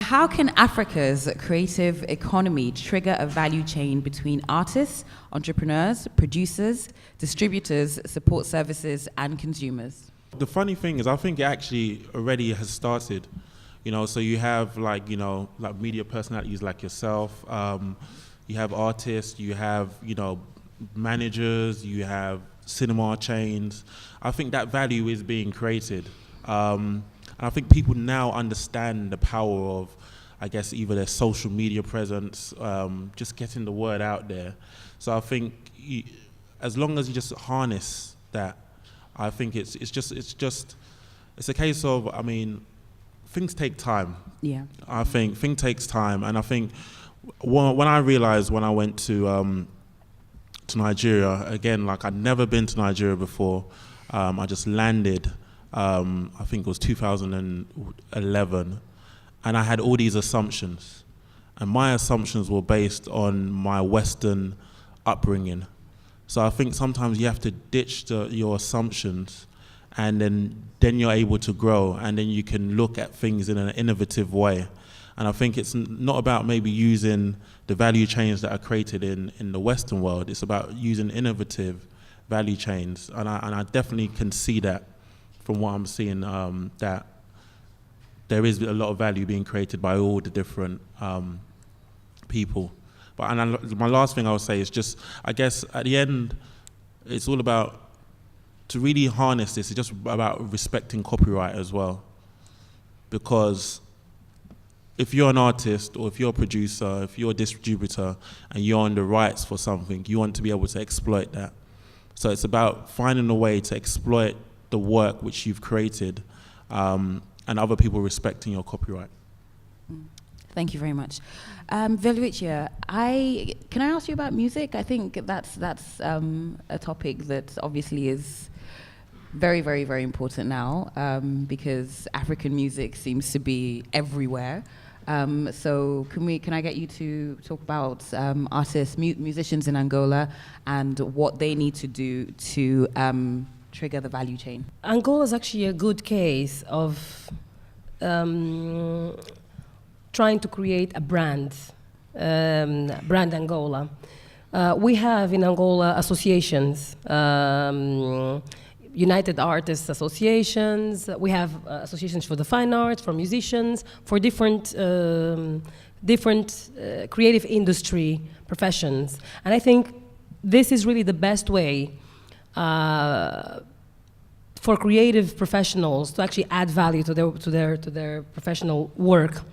How can Africa's creative economy trigger a value chain between artists, entrepreneurs, producers, distributors, support services, and consumers? The funny thing is, I think it actually already has started. So you have like media personalities like yourself. You have artists. You have managers. You have cinema chains. I think that value is being created. And I think people now understand the power of, I guess, either their social media presence, just getting the word out there. So I think as long as you just harness that, I think it's a case of, things take time. Yeah. I think things takes time, and I think when I realized when I went to Nigeria again, like I'd never been to Nigeria before. I just landed. I think it was 2011, and I had all these assumptions, and my assumptions were based on my Western upbringing. So I think sometimes you have to ditch your assumptions, and then you're able to grow, and then you can look at things in an innovative way. And I think it's not about maybe using the value chains that are created in the Western world. It's about using innovative value chains, and I definitely can see that from what I'm seeing, that there is a lot of value being created by all the different people. My last thing I would say is just, I guess at the end, it's all about, to really harness this, it's just about respecting copyright as well. Because if you're an artist, or if you're a producer, if you're a distributor, and you're on the rights for something, you want to be able to exploit that. So it's about finding a way to exploit the work which you've created, and other people respecting your copyright. Thank you very much. Welwitschea, can I ask you about music? I think that's a topic that obviously is very, very, very important now, because African music seems to be everywhere. So can I get you to talk about artists, musicians in Angola, and what they need to do to trigger the value chain? Angola is actually a good case of trying to create a brand Angola. We have in Angola associations, United Artists Associations. We have associations for the fine arts, for musicians, for different creative industry professions. And I think this is really the best way for creative professionals to actually add value to their professional work.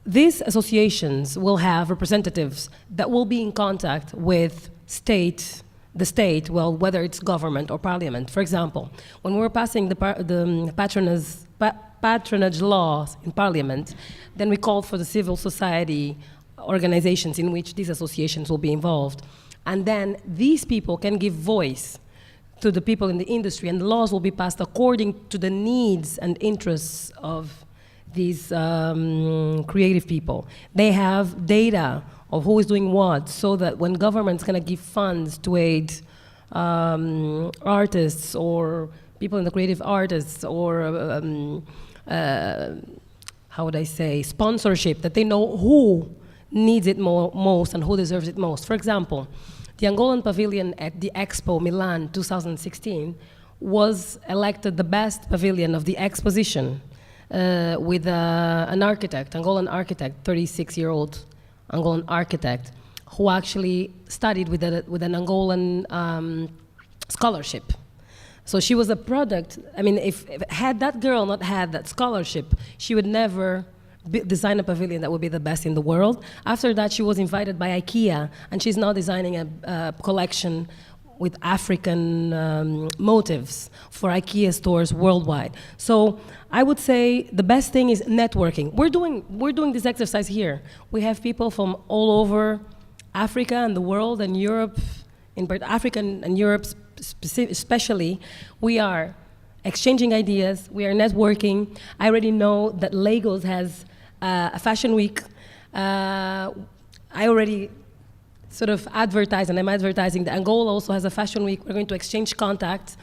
These associations will have representatives that will be in contact with the state, well, whether it's government or parliament. For example, when we were passing the patronage laws in parliament, then we called for the civil society organizations in which these associations will be involved. And then these people can give voice to the people in the industry, and the laws will be passed according to the needs and interests of these creative people. They have data of who is doing what, so that when government's gonna give funds to aid artists or people in the creative artists, or how would I say, sponsorship, that they know who needs it most and who deserves it most. For example, the Angolan pavilion at the Expo Milan 2016 was elected the best pavilion of the exposition, with an architect, Angolan architect, 36-year-old Angolan architect, who actually studied with an Angolan scholarship. So she was a product. I mean, if had that girl not had that scholarship, she would never design a pavilion that would be the best in the world. After that, she was invited by IKEA, and she's now designing a collection with African motives for IKEA stores worldwide. So I would say the best thing is networking. We're doing this exercise here. We have people from all over Africa and the world and Europe, in Africa and Europe especially. We are exchanging ideas, we are networking. I already know that Lagos has a fashion week. I already sort of advertise, and I'm advertising that Angola also has a fashion week. We're going to exchange contacts.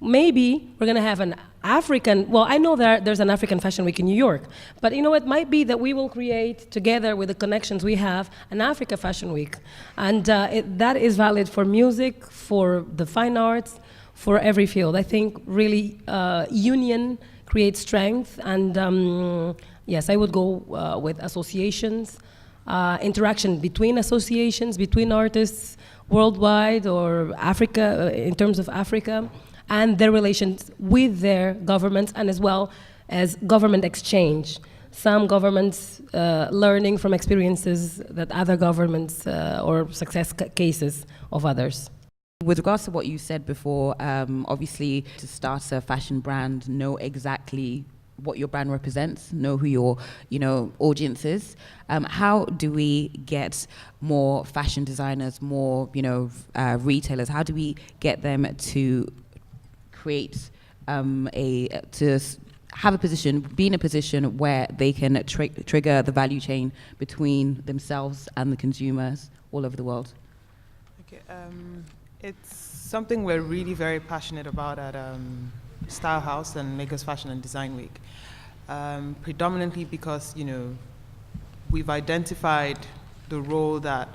Maybe we're going to have African, well, I know there's an African Fashion Week in New York, but you know, it might be that we will create, together with the connections we have, an Africa Fashion Week. And that is valid for music, for the fine arts, for every field. I think really union creates strength, and yes, I would go with associations, interaction between associations, between artists worldwide or Africa, in terms of Africa, and their relations with their governments, and as well as government exchange. Some governments learning from experiences that other governments or success cases of others. With regards to what you said before, obviously to start a fashion brand, know exactly what your brand represents, know who your audience is. How do we get more fashion designers, more retailers? How do we get them to create to have a position, be in a position where they can trigger the value chain between themselves and the consumers all over the world? Okay, it's something we're really very passionate about at Style House and Lagos Fashion and Design Week. Predominantly because we've identified the role that,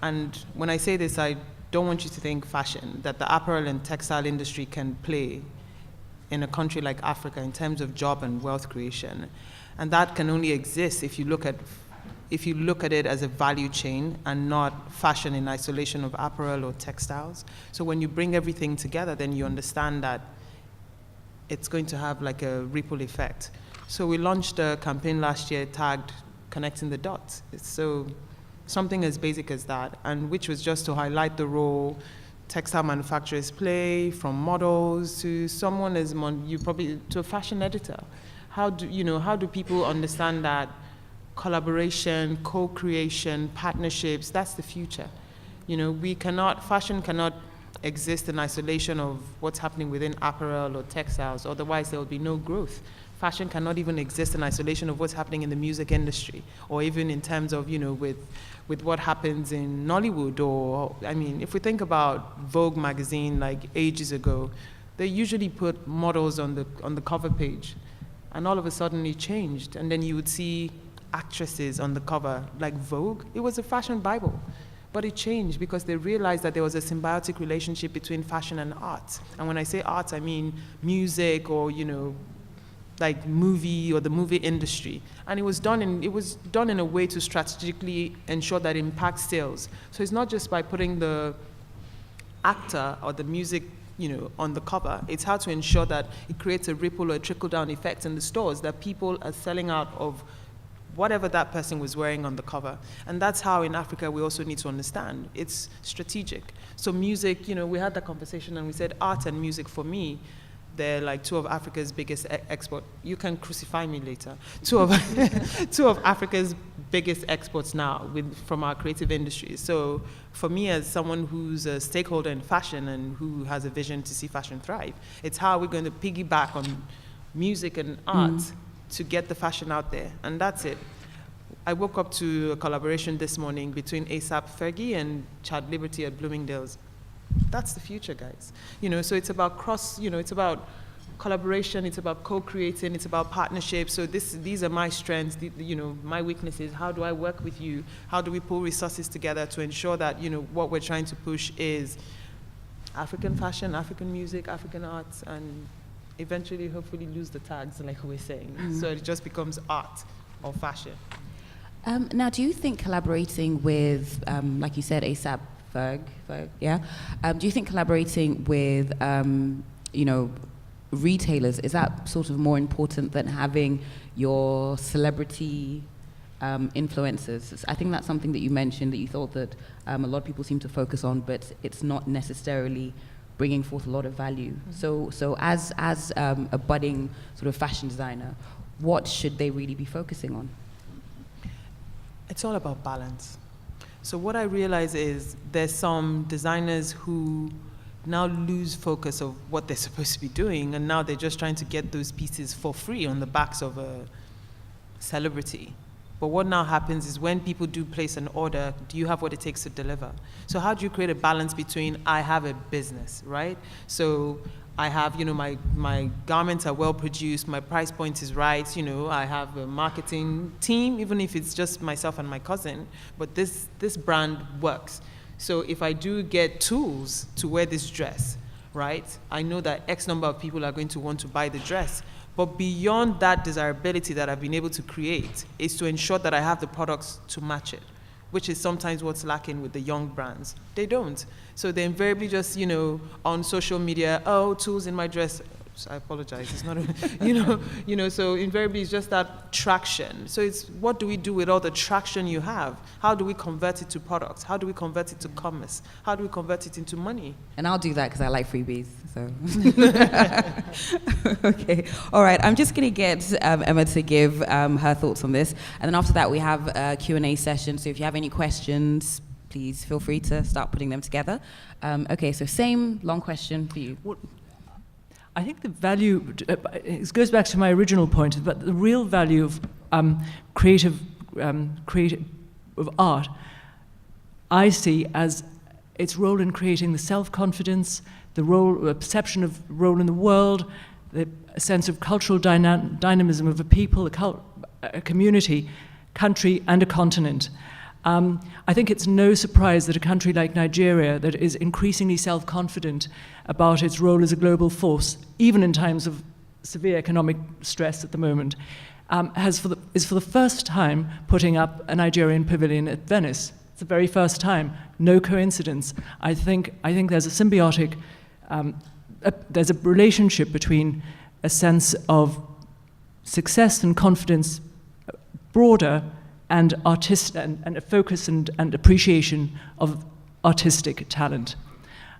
and when I say this, I don't want you to think fashion, that the apparel and textile industry can play in a country like Africa in terms of job and wealth creation. And that can only exist if you look at it as a value chain and not fashion in isolation of apparel or textiles. So when you bring everything together, then you understand that it's going to have like a ripple effect. So we launched a campaign last year tagged Connecting the Dots. So something as basic as that, and which was just to highlight the role textile manufacturers play, from models to someone as to a fashion editor. How do people understand that collaboration, co-creation, partnerships, that's the future. Fashion cannot exist in isolation of what's happening within apparel or textiles, otherwise there will be no growth. Fashion cannot even exist in isolation of what's happening in the music industry, or even in terms of, with what happens in Nollywood, or, if we think about Vogue magazine, like ages ago, they usually put models on the cover page, and all of a sudden it changed, and then you would see actresses on the cover, like Vogue. It was a fashion Bible. But it changed because they realized that there was a symbiotic relationship between fashion and art. And when I say art, I mean music or, like movie or the movie industry. And it was done in a way to strategically ensure that it impacts sales. So it's not just by putting the actor or the music on the cover. It's how to ensure that it creates a ripple or a trickle-down effect in the stores, that people are selling out of whatever that person was wearing on the cover. And that's how in Africa we also need to understand. It's strategic. So music, we had that conversation and we said art and music for me, they're like two of Africa's biggest export. You can crucify me later. Two of Africa's biggest exports now from our creative industries. So for me as someone who's a stakeholder in fashion and who has a vision to see fashion thrive, it's how we're going to piggyback on music and art to get the fashion out there, and that's it. I woke up to a collaboration this morning between ASAP Fergie and Chad Liberty at Bloomingdale's. That's the future, guys. So it's about it's about collaboration, it's about co-creating, it's about partnerships. So these are my strengths, my weaknesses. How do I work with you? How do we pull resources together to ensure that, what we're trying to push is African fashion, African music, African arts, and eventually, hopefully, lose the tags, like we're saying. So it just becomes art or fashion. Now, do you think collaborating with, like you said, ASAP Ferg, yeah? Do you think collaborating with, retailers, is that sort of more important than having your celebrity influencers? I think that's something that you mentioned, that you thought that a lot of people seem to focus on, but it's not necessarily bringing forth a lot of value. So as a budding sort of fashion designer, what should they really be focusing on? It's all about balance. So what I realize is there's some designers who now lose focus of what they're supposed to be doing, and now they're just trying to get those pieces for free on the backs of a celebrity. But what now happens is when people do place an order, do you have what it takes to deliver? So how do you create a balance between I have a business, right? So I have, my garments are well produced, my price point is right, I have a marketing team, even if it's just myself and my cousin, but this brand works. So if I do get tools to wear this dress, right, I know that X number of people are going to want to buy the dress. But beyond that desirability that I've been able to create is to ensure that I have the products to match it, which is sometimes what's lacking with the young brands. They don't. So they invariably just, on social media, oh, tools in my dress. I apologize, it's not, so invariably it's just that traction. So it's what do we do with all the traction you have? How do we convert it to products? How do we convert it to commerce? How do we convert it into money? And I'll do that because I like freebies, so. Okay, all right, I'm just gonna get Emma to give her thoughts on this. And then after that, we have a Q&A session. So if you have any questions, please feel free to start putting them together. Okay, so same long question for you. I think the value, it goes back to my original point, but the real value of creative of art, I see as its role in creating the self-confidence, the perception of role in the world, the sense of cultural dynamism of a people, a community, country, and a continent. I think it's no surprise that a country like Nigeria, that is increasingly self-confident about its role as a global force, even in times of severe economic stress at the moment, is for the first time putting up a Nigerian pavilion at Venice. It's the very first time, no coincidence. I think there's a symbiotic, there's a relationship between a sense of success and confidence broader and a focus and appreciation of artistic talent.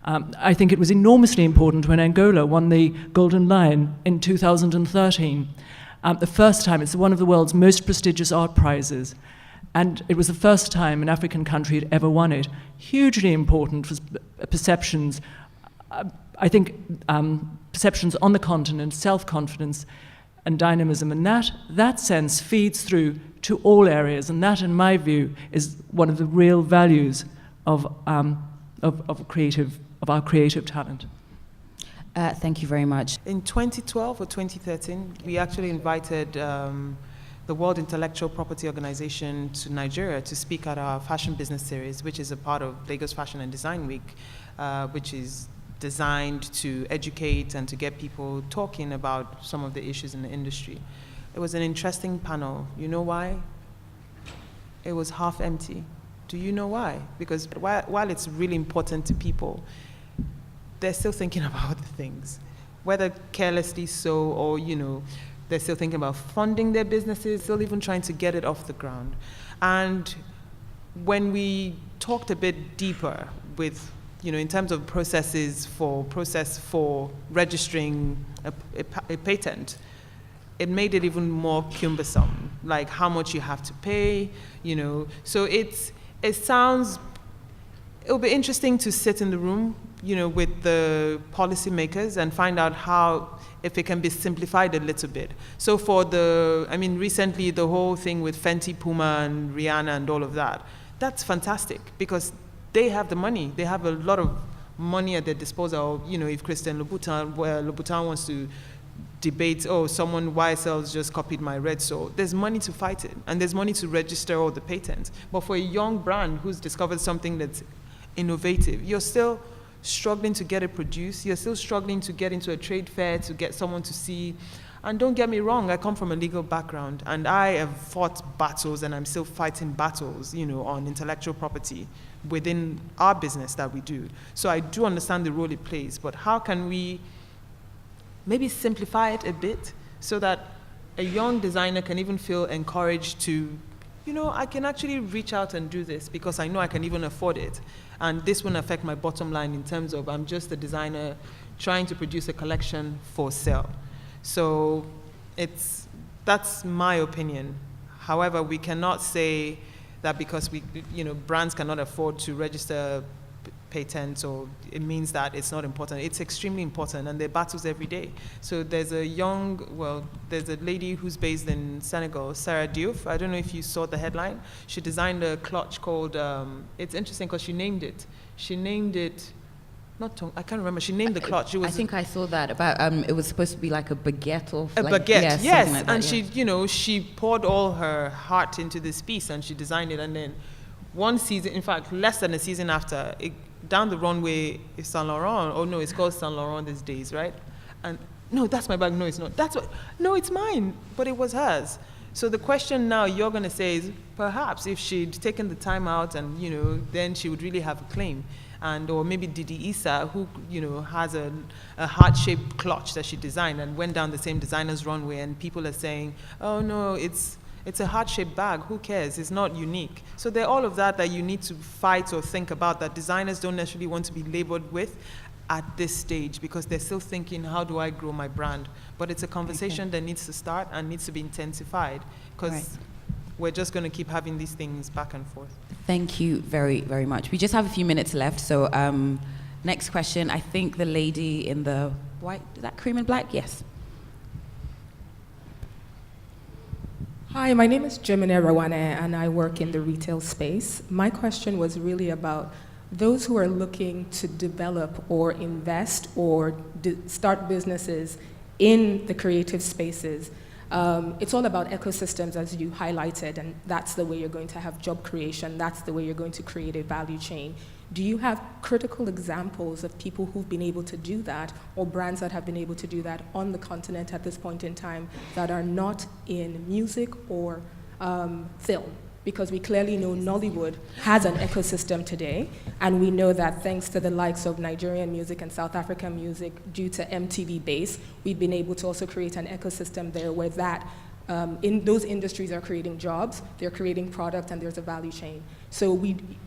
I think it was enormously important when Angola won the Golden Lion in 2013. The first time, it's one of the world's most prestigious art prizes, and it was the first time an African country had ever won it. Hugely important for perceptions, I think perceptions on the continent, self-confidence and dynamism, and that sense feeds through to all areas, and that, in my view, is one of the real values of our creative talent. Thank you very much. In 2012 or 2013, we actually invited the World Intellectual Property Organization to Nigeria to speak at our Fashion Business Series, which is a part of Lagos Fashion and Design Week, which is designed to educate and to get people talking about some of the issues in the industry. It was an interesting panel. You know why? It was half empty. Do you know why? Because while it's really important to people, they're still thinking about other things, whether carelessly so or, they're still thinking about funding their businesses, still even trying to get it off the ground. And when we talked a bit deeper with, in terms of process for registering a patent, it made it even more cumbersome, like how much you have to pay, So it'll be interesting to sit in the room, with the policymakers and find out if it can be simplified a little bit. So recently the whole thing with Fenty, Puma, and Rihanna and all of that, that's fantastic because they have the money. They have a lot of money at their disposal. If Christian Louboutin wants to debate, someone YSL's just copied my red, so there's money to fight it, and there's money to register all the patents. But for a young brand who's discovered something that's innovative, you're still struggling to get it produced, you're still struggling to get into a trade fair to get someone to see. And don't get me wrong, I come from a legal background, and I have fought battles, and I'm still fighting battles, on intellectual property within our business that we do. So I do understand the role it plays, but how can we maybe simplify it a bit so that a young designer can even feel encouraged to, I can actually reach out and do this because I know I can even afford it. And this won't affect my bottom line in terms of I'm just a designer trying to produce a collection for sale. So that's my opinion. However, we cannot say that because brands cannot afford to register patents, or it means that it's not important. It's extremely important, and there are battles every day. So there's a lady who's based in Senegal, Sarah Diouf. I don't know if you saw the headline. She designed a clutch called, it's interesting because she named it not tongue, I can't remember. She named the clutch. It was I think I saw that about, it was supposed to be like a baguette or a like, baguette, something yes. like that, And yeah. she, you know, she poured all her heart into this piece and she designed it. And then one season, in fact, less than a season after, down the runway is Saint Laurent. Oh no, it's called Saint Laurent these days, right? And no, that's my bag. No, it's not. No, it's mine. But it was hers. So the question now you're going to say is, perhaps if she'd taken the time out and, you know, then she would really have a claim. And, or maybe Didi Issa, who, you know, has a heart-shaped clutch that she designed and went down the same designer's runway, and people are saying, oh no, it's a heart-shaped bag, who cares? It's not unique. So there are all of that you need to fight or think about, that designers don't necessarily want to be labeled with at this stage, because they're still thinking, how do I grow my brand? But it's a conversation that needs to start and needs to be intensified, because we're just going to keep having these things back and forth. Thank you very, very much. We just have a few minutes left, so next question. I think the lady in the white, is that cream and black? Yes. Hi, my name is Jemine Rawane, and I work in the retail space. My question was really about those who are looking to develop or invest or start businesses in the creative spaces. It's all about ecosystems, as you highlighted, and that's the way you're going to have job creation. That's the way you're going to create a value chain. Do you have critical examples of people who've been able to do that, or brands that have been able to do that on the continent at this point in time that are not in music or film? Because we clearly know Nollywood has an ecosystem today, and we know that thanks to the likes of Nigerian music and South African music, due to MTV base, we've been able to also create an ecosystem there where that, in those industries are creating jobs, they're creating product, and there's a value chain. So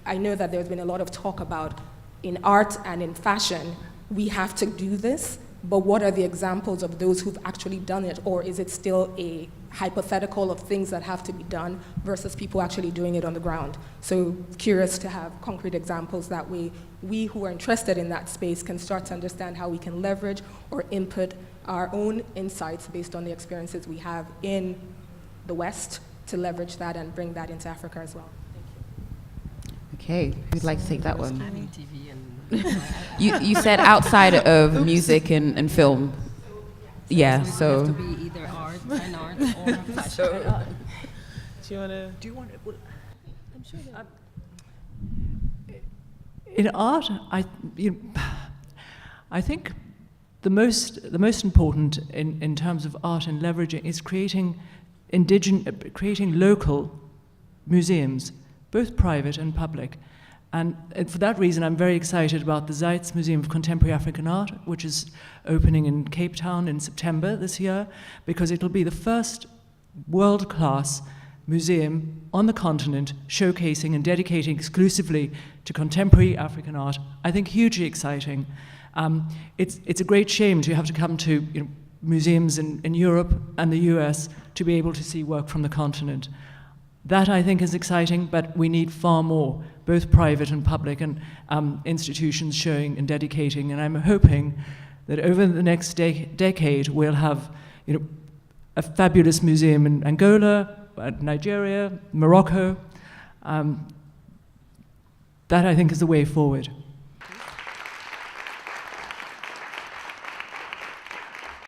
I know that there's been a lot of talk about in art and in fashion, we have to do this, but what are the examples of those who've actually done it, or is it still a hypothetical of things that have to be done versus people actually doing it on the ground? So curious to have concrete examples, that way we who are interested in that space can start to understand how we can leverage or input our own insights based on the experiences we have in the West to leverage that and bring that into Africa as well. Okay, who'd like to take that one? You said outside of music and film. Yeah, so. It have to be either art, fine art, or fashion. Do you want to? Do you want to? Well, I'm sure in art, I think the most important in terms of art and leveraging is creating local museums, both private and public. And for that reason, I'm very excited about the Zeitz Museum of Contemporary African Art, which is opening in Cape Town in September this year, because it'll be the first world-class museum on the continent showcasing and dedicating exclusively to contemporary African art. I think hugely exciting. It's a great shame to have to come to museums in Europe and the US to be able to see work from the continent. That, I think, is exciting, but we need far more, both private and public, and institutions showing and dedicating. And I'm hoping that over the next decade, we'll have a fabulous museum in Angola, Nigeria, Morocco. That, I think, is the way forward.